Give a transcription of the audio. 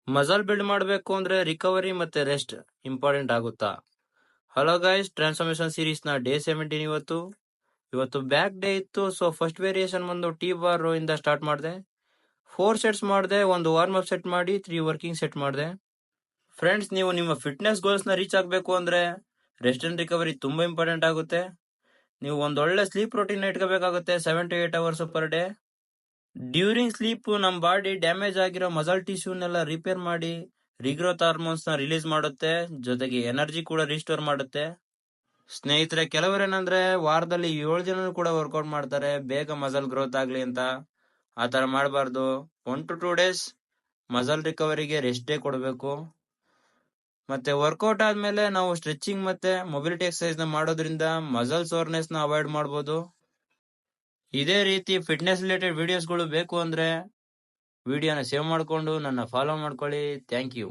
Muscle build ಮಾಡಬೇಕು ಅಂದ್ರೆ recovery ಮತ್ತೆ ರೆಸ್ಟ್ ಇಂಪಾರ್ಟೆಂಟ್ ಆಗುತ್ತಾ? ಹಲೋ ಗೈಸ್, ಟ್ರಾನ್ಸ್ಫಾರ್ಮೇಶನ್ ಸೀರೀಸ್ ನ ಡೇ 17 ಇವತ್ತು. ಇವತ್ತು ಬ್ಯಾಕ್ ಡೇ ಇತ್ತು. ಸೊ ಫಸ್ಟ್ ವೇರಿಯೇಷನ್ ಬಂದು ಟಿ ಬಾರ್ ರೋ ಇಂದ ಸ್ಟಾರ್ಟ್ ಮಾಡಿದೆ. 4 ಸೆಟ್ಸ್ ಮಾಡಿದೆ, ಒಂದು ವಾರ್ಮ್ ಅಪ್ ಸೆಟ್ ಮಾಡಿ 3 ವರ್ಕಿಂಗ್ ಸೆಟ್ ಮಾಡಿದೆ. ಫ್ರೆಂಡ್ಸ್, ನೀವು ನಿಮ್ಮ ಫಿಟ್ನೆಸ್ ಗೋಲ್ಸ್ ನ ರೀಚ್ ಆಗಬೇಕು ಅಂದ್ರೆ ರೆಸ್ಟ್ ಅಂಡ್ ರಿಕವರಿ ತುಂಬಾ ಇಂಪಾರ್ಟೆಂಟ್ ಆಗುತ್ತೆ. ನೀವು ಒಂದು ಒಳ್ಳೆ ಸ್ಲೀಪ್ ರೂಟೀನ್ ಇಟ್ಕೋಬೇಕಾಗುತ್ತೆ, 7 to 8 hours per day. During sleep ನಮ್ಮ ಬಾಡಿ ಡ್ಯಾಮೇಜ್ ಆಗಿರೋ ಮಸಲ್ ಟಿಶ್ಯೂನೆಲ್ಲ ರಿಪೇರ್ ಮಾಡಿ ರಿಗ್ರೋತ್ ಹಾರ್ಮೋನ್ಸ್ ನ ರಿಲೀಸ್ ಮಾಡುತ್ತೆ, ಜೊತೆಗೆ ಎನರ್ಜಿ ಕೂಡ ರಿಸ್ಟೋರ್ ಮಾಡುತ್ತೆ. ಸ್ನೇಹಿತರೆ, ಕೆಲವರೇನಂದ್ರೆ ವಾರದಲ್ಲಿ 7 ದಿನ ಕೂಡ ವರ್ಕೌಟ್ ಮಾಡ್ತಾರೆ ಬೇಗ ಮಸಲ್ ಗ್ರೋತ್ ಆಗ್ಲಿ ಅಂತ. ಆತರ ಮಾಡಬಾರ್ದು. 1 to 2 ಡೇಸ್ ಮಸಲ್ ರಿಕವರಿಗೆ ರೆಸ್ಟ್ ಡೇ ಕೊಡಬೇಕು. ಮತ್ತೆ ವರ್ಕೌಟ್ ಆದ್ಮೇಲೆ ನಾವು ಸ್ಟ್ರೆಚಿಂಗ್ ಮತ್ತೆ ಮೊಬಿಲಿಟಿ ಎಕ್ಸರ್ಸೈಸ್ ನ ಮಾಡೋದ್ರಿಂದ ಮಸಲ್ ಸೋರ್ನೆಸ್ ನ ಅವಾಯ್ಡ್ ಮಾಡಬಹುದು. ಇದೇ ರೀತಿ ಫಿಟ್ನೆಸ್ ರಿಲೇಟೆಡ್ ವಿಡಿಯೋಸ್ಗಳು ಬೇಕು ಅಂದ್ರೆ ವಿಡಿಯೋನ ಸೇವ್ ಮಾಡ್ಕೊಂಡು ನನ್ನ ಫಾಲೋ ಮಾಡ್ಕೊಳ್ಳಿ. Thank you.